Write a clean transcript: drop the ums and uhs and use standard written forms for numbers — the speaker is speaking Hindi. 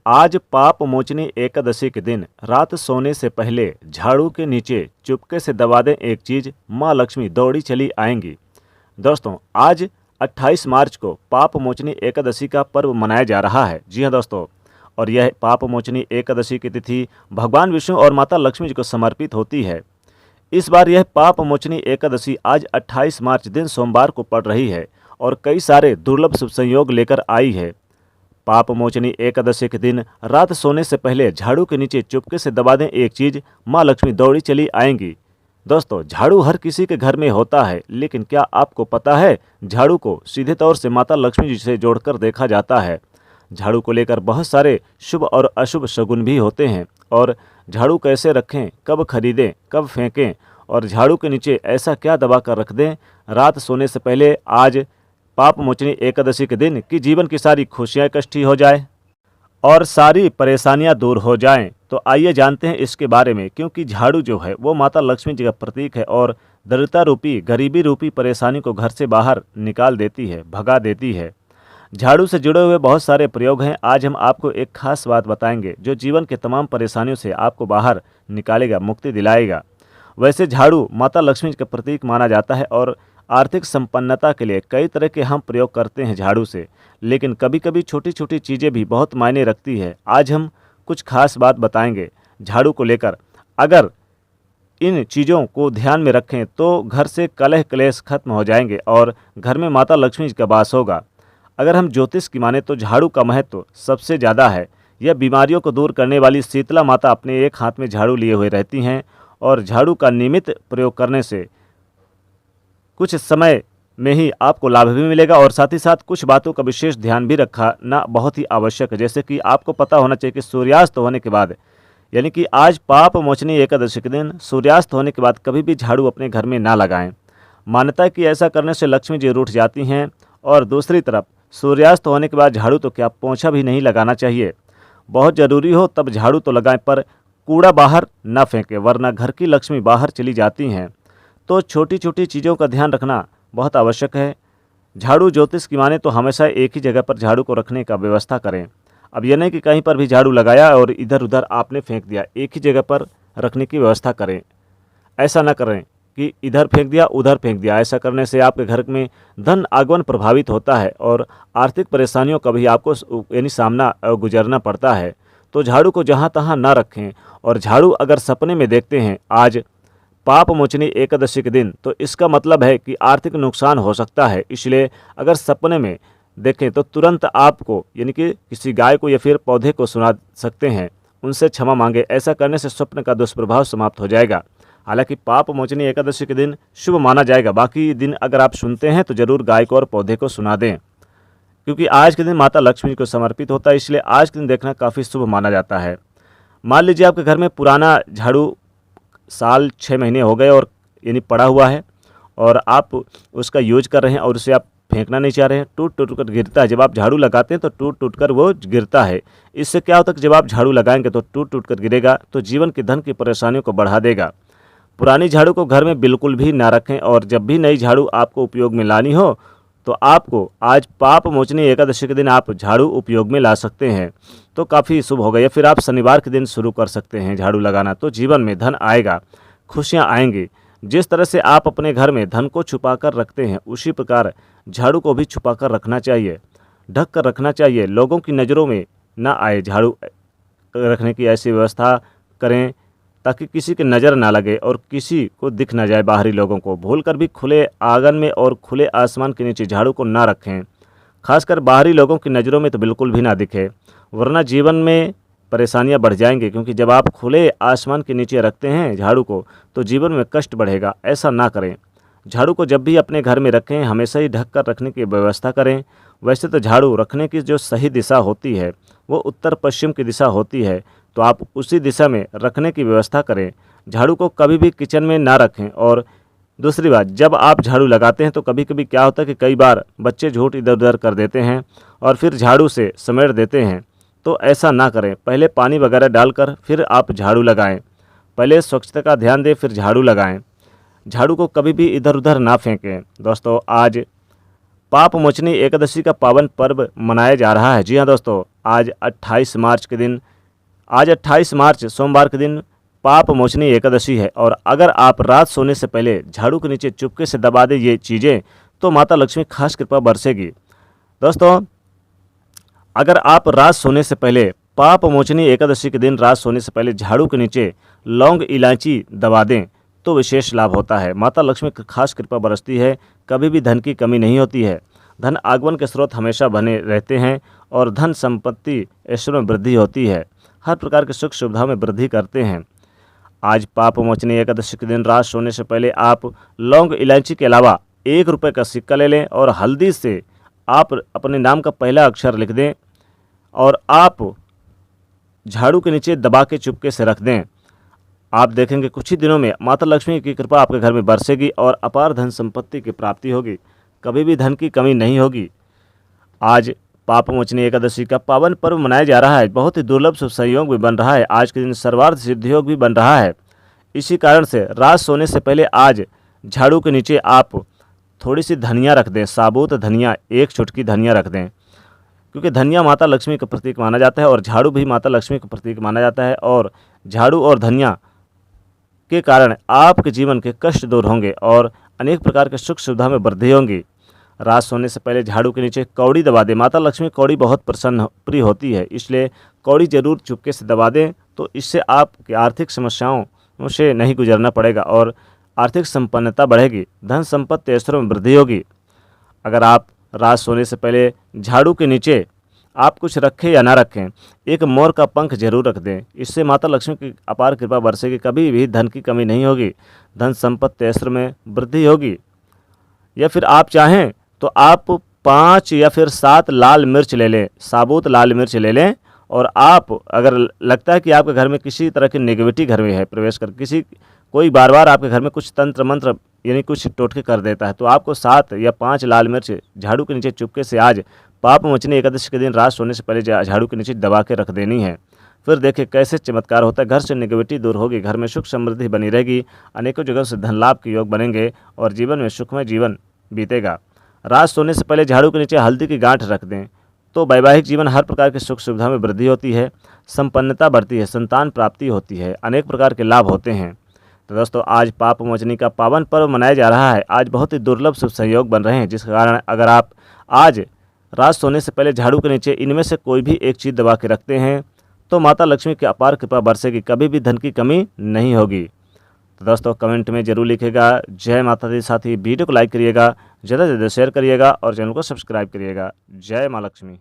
आज पाप मोचनी एकादशी के दिन रात सोने से पहले झाड़ू के नीचे चुपके से दबा दें एक चीज, माँ लक्ष्मी दौड़ी चली आएंगी। दोस्तों, आज 28 मार्च को पाप मोचनी एकादशी का पर्व मनाया जा रहा है। जी हाँ दोस्तों, और यह पाप मोचनी एकादशी की तिथि भगवान विष्णु और माता लक्ष्मी जी को समर्पित होती है। इस बार यह पाप मोचनी एकादशी आज 28 मार्च दिन सोमवार को पड़ रही है और कई सारे दुर्लभ शुभ संयोग लेकर आई है। पाप मोचनी एकादशी के दिन रात सोने से पहले झाड़ू के नीचे चुपके से दबा दें एक चीज, माँ लक्ष्मी दौड़ी चली आएंगी। दोस्तों, झाड़ू हर किसी के घर में होता है, लेकिन क्या आपको पता है झाड़ू को सीधे तौर से माता लक्ष्मी जी से जोड़कर देखा जाता है। झाड़ू को लेकर बहुत सारे शुभ और अशुभ शगुन भी होते हैं। और झाड़ू कैसे रखें, कब खरीदें, कब फेंकें और झाड़ू के नीचे ऐसा क्या दबा कर रख दें रात सोने से पहले आज पाप मोचनी एकादशी के दिन कि जीवन की सारी खुशियाँ इकट्ठी हो जाए और सारी परेशानियां दूर हो जाएं। तो आइए जानते हैं इसके बारे में, क्योंकि झाड़ू जो है वो माता लक्ष्मी जी का प्रतीक है और दरिद्रता रूपी, गरीबी रूपी परेशानी को घर से बाहर निकाल देती है, भगा देती है। झाड़ू से जुड़े हुए बहुत सारे प्रयोग हैं। आज हम आपको एक खास बात बताएंगे जो जीवन के तमाम परेशानियों से आपको बाहर निकालेगा, मुक्ति दिलाएगा। वैसे झाड़ू माता लक्ष्मी जी का प्रतीक माना जाता है और आर्थिक संपन्नता के लिए कई तरह के हम प्रयोग करते हैं झाड़ू से, लेकिन कभी कभी छोटी छोटी चीज़ें भी बहुत मायने रखती है। आज हम कुछ खास बात बताएंगे झाड़ू को लेकर। अगर इन चीज़ों को ध्यान में रखें तो घर से कलह क्लेश खत्म हो जाएंगे और घर में माता लक्ष्मी जी का वास होगा। अगर हम ज्योतिष की माने तो झाड़ू का महत्व सबसे ज़्यादा है। यह बीमारियों को दूर करने वाली शीतला माता अपने एक हाथ में झाड़ू लिए हुए रहती हैं और झाड़ू का नियमित प्रयोग करने से कुछ समय में ही आपको लाभ भी मिलेगा और साथ ही साथ कुछ बातों का विशेष ध्यान भी रखना बहुत ही आवश्यक है। जैसे कि आपको पता होना चाहिए कि सूर्यास्त होने के बाद, यानी कि आज पाप मोचनी एकादशी के दिन सूर्यास्त होने के बाद कभी भी झाड़ू अपने घर में ना लगाएं। मान्यता है कि ऐसा करने से लक्ष्मी जी रूठ जाती हैं। और दूसरी तरफ सूर्यास्त होने के बाद झाड़ू तो क्या पोंछा भी नहीं लगाना चाहिए। बहुत ज़रूरी हो तब झाड़ू तो लगाएं, पर कूड़ा बाहर न फेंकें, वरना घर की लक्ष्मी बाहर चली जाती हैं। तो छोटी छोटी चीज़ों का ध्यान रखना बहुत आवश्यक है। झाड़ू ज्योतिष की माने तो हमेशा एक ही जगह पर झाड़ू को रखने का व्यवस्था करें। अब यह नहीं कि कहीं पर भी झाड़ू लगाया और इधर उधर आपने फेंक दिया, एक ही जगह पर रखने की व्यवस्था करें। ऐसा ना करें कि इधर फेंक दिया उधर फेंक दिया। ऐसा करने से आपके घर में धन आगमन प्रभावित होता है और आर्थिक परेशानियों का भी आपको यानी सामना गुजरना पड़ता है। तो झाड़ू को जहाँ तहाँ ना रखें। और झाड़ू अगर सपने में देखते हैं आज पाप मोचनी एकादशी के दिन, तो इसका मतलब है कि आर्थिक नुकसान हो सकता है। इसलिए अगर सपने में देखें तो तुरंत आपको यानी कि किसी गाय को या फिर पौधे को सुना सकते हैं, उनसे क्षमा मांगे। ऐसा करने से स्वप्न का दुष्प्रभाव समाप्त हो जाएगा। हालांकि पाप मोचनी एकादशी के दिन शुभ माना जाएगा। बाकी दिन अगर आप सुनते हैं तो जरूर गाय को और पौधे को सुना दें, क्योंकि आज के दिन माता लक्ष्मी को समर्पित होता है। इसलिए आज के दिन देखना काफ़ी शुभ माना जाता है। मान लीजिए आपके घर में पुराना झाड़ू साल 6 महीने हो गए और यानी पड़ा हुआ है और आप उसका यूज कर रहे हैं और उसे आप फेंकना नहीं चाह रहे हैं, टूट टूट कर गिरता है। जब आप झाड़ू लगाते हैं तो टूट टूट कर वो गिरता है। इससे क्या होता है कि जब आप झाड़ू लगाएंगे तो टूट टूट कर गिरेगा, तो जीवन की धन की परेशानियों को बढ़ा देगा। पुरानी झाड़ू को घर में बिल्कुल भी ना रखें और जब भी नई झाड़ू आपको उपयोग में लानी हो तो आपको आज पाप मोचनी एकादशी के दिन आप झाड़ू उपयोग में ला सकते हैं, तो काफ़ी शुभ होगा। या फिर आप शनिवार के दिन शुरू कर सकते हैं झाड़ू लगाना, तो जीवन में धन आएगा, खुशियाँ आएंगी। जिस तरह से आप अपने घर में धन को छुपा कर रखते हैं, उसी प्रकार झाड़ू को भी छुपा कर रखना चाहिए, ढक कर रखना चाहिए, लोगों की नज़रों में ना आए। झाड़ू रखने की ऐसी व्यवस्था करें ताकि किसी की नज़र ना लगे और किसी को दिख ना जाए बाहरी लोगों को। भूलकर भी खुले आंगन में और खुले आसमान के नीचे झाड़ू को ना रखें, खासकर बाहरी लोगों की नज़रों में तो बिल्कुल भी ना दिखे, वरना जीवन में परेशानियां बढ़ जाएंगी। क्योंकि जब आप खुले आसमान के नीचे रखते हैं झाड़ू को तो जीवन में कष्ट बढ़ेगा। ऐसा ना करें। झाड़ू को जब भी अपने घर में रखें हमेशा ही ढक कर रखने की व्यवस्था करें। वैसे तो झाड़ू रखने की जो सही दिशा होती है वो उत्तर पश्चिम की दिशा होती है, तो आप उसी दिशा में रखने की व्यवस्था करें। झाड़ू को कभी भी किचन में ना रखें। और दूसरी बात, जब आप झाड़ू लगाते हैं तो कभी कभी क्या होता है कि कई बार बच्चे झूठ इधर उधर कर देते हैं और फिर झाड़ू से समेट देते हैं, तो ऐसा ना करें। पहले पानी वगैरह डालकर फिर आप झाड़ू लगाएं। पहले स्वच्छता का ध्यान दें फिर झाड़ू लगाएं। झाड़ू को कभी भी इधर उधर ना फेंकें। दोस्तों, आज पाप मोचनी एकादशी का पावन पर्व मनाया जा रहा है। जी हाँ दोस्तों, आज 28 मार्च के दिन, आज 28 मार्च सोमवार के दिन पाप मोचनी एकादशी है। और अगर आप रात सोने से पहले झाड़ू के नीचे चुपके से दबा दें ये चीज़ें तो माता लक्ष्मी खास कृपा बरसेगी। दोस्तों, अगर आप रात सोने से पहले पाप मोचनी एकादशी के दिन रात सोने से पहले झाड़ू के नीचे लौंग इलायची दबा दें तो विशेष लाभ होता है। माता लक्ष्मी की खास कृपा बरसती है, कभी भी धन की कमी नहीं होती है। धन आगमन के स्रोत हमेशा बने रहते हैं और धन संपत्ति ऐश्वर्य में वृद्धि होती है। हर प्रकार की सुख सुविधा में वृद्धि करते हैं। आज पाप मोचनी एकादशी के दिन रात सोने से पहले आप लौंग इलायची के अलावा 1 रुपये का सिक्का ले लें और हल्दी से आप अपने नाम का पहला अक्षर लिख दें और आप झाड़ू के नीचे दबा के चुपके से रख दें। आप देखेंगे कुछ ही दिनों में माता लक्ष्मी की कृपा आपके घर में बरसेगी और अपार धन संपत्ति की प्राप्ति होगी, कभी भी धन की कमी नहीं होगी। आज पाप मोचनी एकादशी का पावन पर्व मनाया जा रहा है। बहुत ही दुर्लभ शुभ संयोग भी बन रहा है। आज के दिन सर्वार्थ सिद्धि योग भी बन रहा है। इसी कारण से रात सोने से पहले आज झाड़ू के नीचे आप थोड़ी सी धनिया रख दें, साबुत धनिया, 1 चुटकी धनिया रख दें, क्योंकि धनिया माता लक्ष्मी का प्रतीक माना जाता है और झाड़ू भी माता लक्ष्मी का प्रतीक माना जाता है। और झाड़ू और धनिया के कारण आपके जीवन के कष्ट दूर होंगे और अनेक प्रकार के सुख सुविधा में वृद्धि होंगी। रात सोने से पहले झाड़ू के नीचे कौड़ी दबा दें। माता लक्ष्मी कौड़ी बहुत प्रसन्न प्रिय होती है, इसलिए कौड़ी जरूर चुपके से दबा दें, तो इससे आपकी आर्थिक समस्याओं से नहीं गुजरना पड़ेगा और आर्थिक संपन्नता बढ़ेगी, धन संपत्ति ऐश्वर्य में वृद्धि होगी। अगर आप रात सोने से पहले झाड़ू के नीचे आप कुछ रखें या ना रखें, एक मोर का पंख जरूर रख दें। इससे माता लक्ष्मी की अपार कृपा बरसेगी, कभी भी धन की कमी नहीं होगी, धन संपत्ति ऐश्वर्य में वृद्धि होगी। या फिर आप चाहें तो आप 5 या फिर 7 लाल मिर्च ले लें, साबुत लाल मिर्च ले लें और आप अगर लगता है कि आपके घर में किसी तरह की नेगेटिविटी घर में है प्रवेश कर, कोई बार बार आपके घर में कुछ तंत्र मंत्र यानी कुछ टोटके कर देता है, तो आपको 7 या 5 लाल मिर्च झाड़ू के नीचे चुपके से आज पाप मोचनी एकादशी के दिन रात सोने से पहले झाड़ू के नीचे दबा के रख देनी है। फिर देखिए कैसे चमत्कार होता है। घर से नेगेटिविटी दूर होगी, घर में सुख समृद्धि बनी रहेगी, अनेकों जगह से धन लाभ के योग बनेंगे और जीवन में सुखमय जीवन बीतेगा। रात सोने से पहले झाड़ू के नीचे हल्दी की गांठ रख दें तो वैवाहिक जीवन हर प्रकार की सुख सुविधा में वृद्धि होती है, संपन्नता बढ़ती है, संतान प्राप्ति होती है, अनेक प्रकार के लाभ होते हैं। तो दोस्तों, आज पाप मोचनी का पावन पर्व मनाया जा रहा है। आज बहुत ही दुर्लभ शुभ संयोग बन रहे हैं, जिस कारण अगर आप आज रात सोने से पहले झाड़ू के नीचे इनमें से कोई भी एक चीज़ दबा के रखते हैं तो माता लक्ष्मी की अपार कृपा बरसेगी, कभी भी धन की कमी नहीं होगी। तो दोस्तों, कमेंट में जरूर लिखिएगा जय माता दी। साथ ही वीडियो को लाइक करिएगा, ज़्यादा से ज़्यादा शेयर करिएगा और चैनल को सब्सक्राइब करिएगा। जय माँ लक्ष्मी।